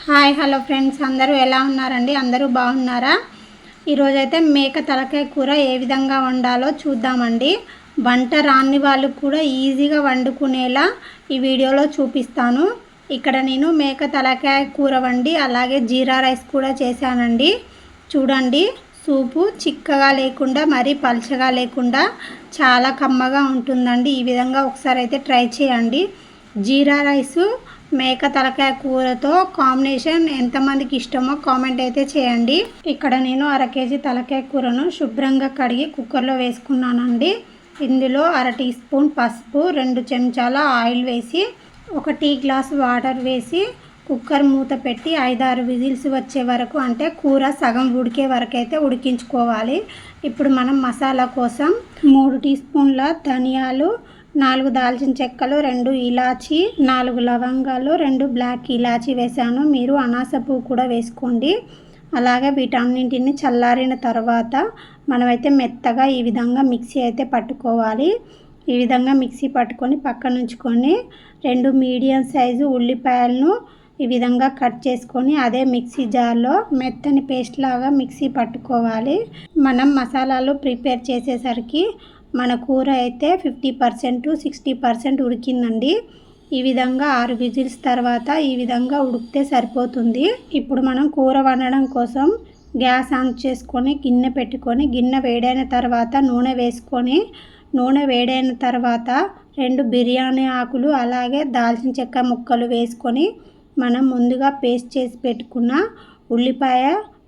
Hi hello friends, అందరూ ఎలా ఉన్నారండి? అందరూ బాగున్నారా? ఈరోజైతే మేక తలకాయ కూర ఏ విధంగా వండాలో చూద్దామండి. వంట రాని వాళ్ళు కూడా ఈజీగా వండుకునేలా ఈ వీడియోలో చూపిస్తాను. ఇక్కడ నేను మేక తలకాయ కూర వండి అలాగే జీరా రైస్ కూడా చేశానండి. చూడండి, సూపు చిక్కగా లేకుండా మరీ పలుచగా లేకుండా చాలా కమ్మగా ఉంటుందండి. ఈ విధంగా ఒకసారి అయితే ట్రై చేయండి. జీరా రైసు మేక తలకాయ కూరతో కాంబినేషన్ ఎంతమందికి ఇష్టమో కామెంట్ అయితే చేయండి. ఇక్కడ నేను 1/2 కేజీ తలకాయ కూరను శుభ్రంగా కడిగి కుక్కర్లో వేసుకున్నానండి. ఇందులో 1/2 టీ స్పూన్ పసుపు, 2 చెంచాల ఆయిల్ వేసి 1 టీ గ్లాస్ వాటర్ వేసి కుక్కర్ మూత పెట్టి 5-6 విజిల్స్ వచ్చే వరకు, అంటే కూర సగం ఉడికే వరకు అయితే ఉడికించుకోవాలి. ఇప్పుడు మనం మసాలా కోసం 3 టీ స్పూన్ల ధనియాలు, 4 దాల్చిన చెక్కలు, 2 ఇలాచి, 4 లవంగాలు, 2 బ్లాక్ ఇలాచి వేసాను. మీరు అనాస పువ్వు కూడా వేసుకోండి. అలాగే వీటన్నింటిని చల్లారిన తర్వాత మనమైతే మెత్తగా ఈ విధంగా మిక్సీ అయితే పట్టుకోవాలి. ఈ విధంగా మిక్సీ పట్టుకొని పక్కన ఉంచుకొని 2 మీడియం సైజు ఉల్లిపాయలను ఈ విధంగా కట్ చేసుకొని అదే మిక్సీ జార్లో మెత్తని పేస్ట్ లాగా మిక్సీ పట్టుకోవాలి. మనం మసాలాలు ప్రిపేర్ చేసేసరికి మన కూర అయితే 50% 60% ఉడికిందండి. ఈ విధంగా 6 విజిల్స్ తర్వాత ఈ విధంగా ఉడికితే సరిపోతుంది. ఇప్పుడు మనం కూర వండడం కోసం గ్యాస్ ఆన్ చేసుకొని గిన్నె పెట్టుకొని, గిన్నె వేడైన తర్వాత నూనె వేసుకొని, నూనె వేడైన తర్వాత 2 బిర్యానీ ఆకులు అలాగే దాల్చిన చెక్క ముక్కలు వేసుకొని మనం ముందుగా పేస్ట్ చేసి పెట్టుకున్న ఉల్లిపాయ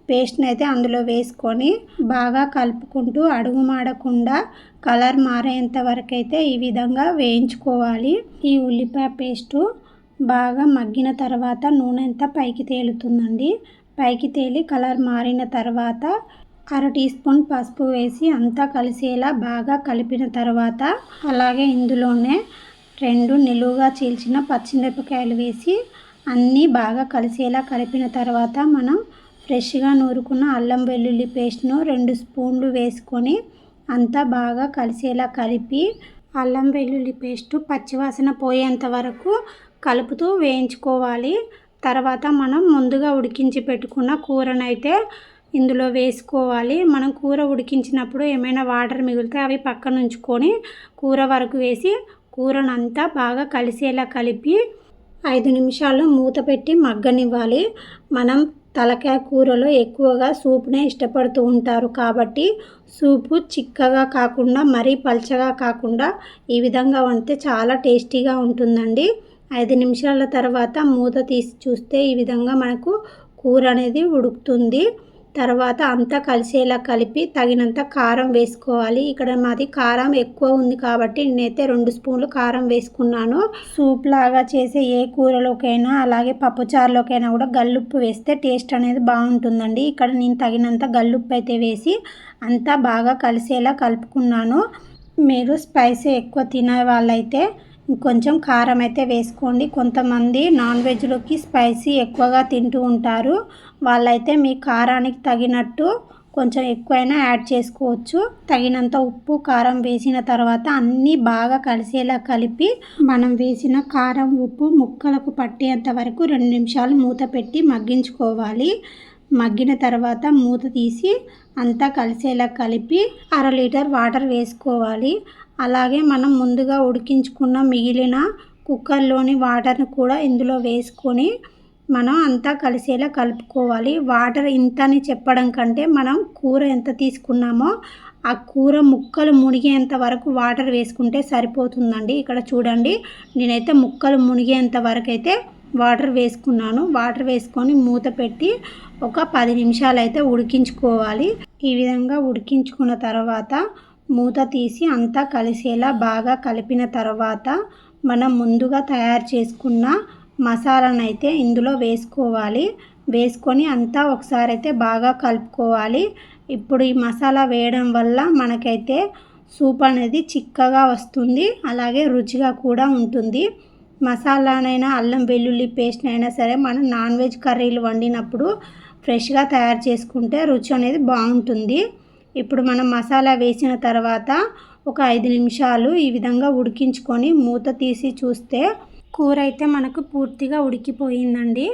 పేస్ట్ని అయితే అందులో వేసుకొని బాగా కలుపుకుంటూ అడుగు మాడకుండా కలర్ మారేంత వరకు అయితే ఈ విధంగా వేయించుకోవాలి. ఈ ఉల్లిపాయ పేస్టు బాగా మగ్గిన తర్వాత నూనె అంతా పైకి తేలుతుందండి. పైకి తేలి కలర్ మారిన తర్వాత 1/2 టీ స్పూన్ పసుపు వేసి అంతా కలిసేలా బాగా కలిపిన తర్వాత అలాగే ఇందులోనే 2 నిలువుగా చీల్చిన పచ్చిమిరపకాయలు వేసి అన్నీ బాగా కలిసేలా కలిపిన తర్వాత మనం ఫ్రెష్గా నూరుకున్న అల్లం వెల్లుల్లి పేస్ట్ను 2 స్పూన్లు వేసుకొని అంతా బాగా కలిసేలా కలిపి అల్లం వెల్లుల్లి పేస్టు పచ్చివాసన పోయేంత వరకు కలుపుతూ వేయించుకోవాలి. తర్వాత మనం ముందుగా ఉడికించి పెట్టుకున్న కూరనైతే ఇందులో వేసుకోవాలి. మనం కూర ఉడికించినప్పుడు ఏమైనా వాటర్ మిగిలితే అవి పక్కన ఉంచుకొని కూర వరకు వేసి కూరనంతా బాగా కలిసేలా కలిపి 5 నిమిషాలు మూత పెట్టి మగ్గనివ్వాలి. మనం తలకాయ కూరలో ఎక్కువగా సూప్నే ఇష్టపడుతూ ఉంటారు కాబట్టి సూపు చిక్కగా కాకుండా మరీ పల్చగా కాకుండా ఈ విధంగా వండితే చాలా టేస్టీగా ఉంటుందండి. 5 నిమిషాల తర్వాత మూత తీసి చూస్తే ఈ విధంగా మనకు కూర అనేది ఉడుకుతుంది. తర్వాత అంతా కలిసేలా కలిపి తగినంత కారం వేసుకోవాలి. ఇక్కడ మాది కారం ఎక్కువ ఉంది కాబట్టి నేనైతే 2 స్పూన్లు కారం వేసుకున్నాను. సూప్ లాగా చేసే ఏ కూరలోకైనా అలాగే పప్పుచారులోకైనా కూడా గల్లుప్పు వేస్తే టేస్ట్ అనేది బాగుంటుందండి. ఇక్కడ నేను తగినంత గల్లుప్పు అయితే వేసి అంతా బాగా కలిసేలా కలుపుకున్నాను. మీరు స్పైసీ ఎక్కువ తినే వాళ్ళైతే కొంచెం కారం అయితే వేసుకోండి. కొంతమంది నాన్ వెజ్లోకి స్పైసీ ఎక్కువగా తింటూ ఉంటారు. వాళ్ళైతే మీ కారానికి తగినట్టు కొంచెం ఎక్కువైనా యాడ్ చేసుకోవచ్చు. తగినంత ఉప్పు కారం వేసిన తర్వాత అన్నీ బాగా కలిసేలా కలిపి మనం వేసిన కారం ఉప్పు ముక్కలకు పట్టేంత వరకు 2 నిమిషాలు మూత పెట్టి మగ్గించుకోవాలి. మగ్గిన తర్వాత మూత తీసి అంతా కలిసేలా కలిపి 1/2 లీటర్ వాటర్ వేసుకోవాలి. అలాగే మనం ముందుగా ఉడికించుకున్న మిగిలిన కుక్కర్లోని వాటర్ని కూడా ఇందులో వేసుకొని మనం అంతా కలిసేలా కలుపుకోవాలి. వాటర్ ఇంత అని చెప్పడం కంటే మనం కూర ఎంత తీసుకున్నామో ఆ కూర ముక్కలు మునిగేంత వరకు వాటర్ వేసుకుంటే సరిపోతుందండి. ఇక్కడ చూడండి, నేనైతే ముక్కలు మునిగేంత వరకు అయితే వాటర్ వేసుకున్నాను. వాటర్ వేసుకొని మూత పెట్టి ఒక 10 నిమిషాలు అయితే ఉడికించుకోవాలి. ఈ విధంగా ఉడికించుకున్న తర్వాత మూత తీసి అంతా కలిసేలా బాగా కలిపిన తర్వాత మనం ముందుగా తయారు చేసుకున్న మసాలాను అయితే ఇందులో వేసుకోవాలి. వేసుకొని అంతా ఒకసారి అయితే బాగా కలుపుకోవాలి. ఇప్పుడు ఈ మసాలా వేయడం వల్ల మనకైతే సూప్ అనేది చిక్కగా వస్తుంది, అలాగే రుచిగా కూడా ఉంటుంది. మసాలానైనా అల్లం వెల్లుల్లి పేస్ట్ అయినా సరే మనం నాన్ వెజ్ కర్రీలు వండినప్పుడు ఫ్రెష్గా తయారు చేసుకుంటే రుచి అనేది బాగుంటుంది. ఇప్పుడు మనం మసాలా వేసిన తర్వాత ఒక 5 నిమిషాలు ఈ విధంగా ఉడికించుకొని మూత తీసి చూస్తే కూర అయితే మనకు పూర్తిగా ఉడికిపోయిందండి.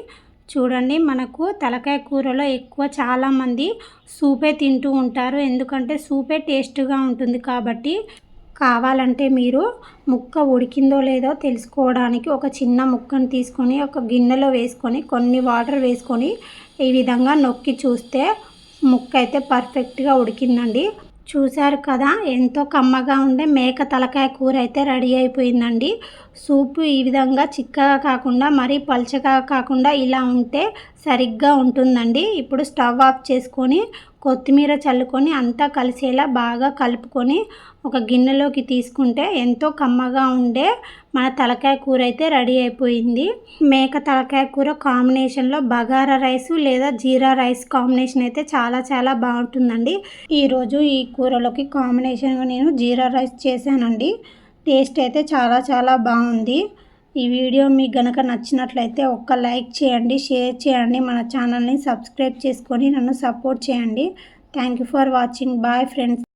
చూడండి, మనకు తలకాయ కూరలో ఎక్కువ చాలామంది సూపే తింటూ ఉంటారు. ఎందుకంటే సూపే టేస్ట్గా ఉంటుంది కాబట్టి. కావాలంటే మీరు ముక్క ఉడికిందో లేదో తెలుసుకోవడానికి ఒక చిన్న ముక్కను తీసుకొని ఒక గిన్నెలో వేసుకొని కొన్ని వాటర్ వేసుకొని ఈ విధంగా నొక్కి చూస్తే ముక్క అయితే పర్ఫెక్ట్గా ఉడికిందండి. చూశారు కదా, ఎంతో కమ్మగా ఉండే మేక తలకాయ కూర అయితే రెడీ అయిపోయిందండి. సూపు ఈ విధంగా చిక్కగా కాకుండా మరీ పల్చగా కాకుండా ఇలా ఉంటే సరిగ్గా ఉంటుందండి. ఇప్పుడు స్టవ్ ఆఫ్ చేసుకొని కొత్తిమీర చల్లుకొని అంతా కలిసేలా బాగా కలుపుకొని ఒక గిన్నెలోకి తీసుకుంటే ఎంతో కమ్మగా ఉండే మన తలకాయ కూర అయితే రెడీ అయిపోయింది. మేక తలకాయ కూర కాంబినేషన్లో బగారా రైస్ లేదా జీరా రైస్ కాంబినేషన్ అయితే చాలా చాలా బాగుంటుందండి. ఈరోజు ఈ కూరలోకి కాంబినేషన్గా నేను జీరా రైస్ చేశానండి. టేస్ట్ అయితే చాలా చాలా బాగుంది. ఈ వీడియో మీకు గనక నచ్చినట్లయితే ఒక్క లైక్ చేయండి, షేర్ చేయండి, మన ఛానల్ని సబ్స్క్రైబ్ చేసుకొని నన్ను సపోర్ట్ చేయండి. Thank you for watching. Bye friends.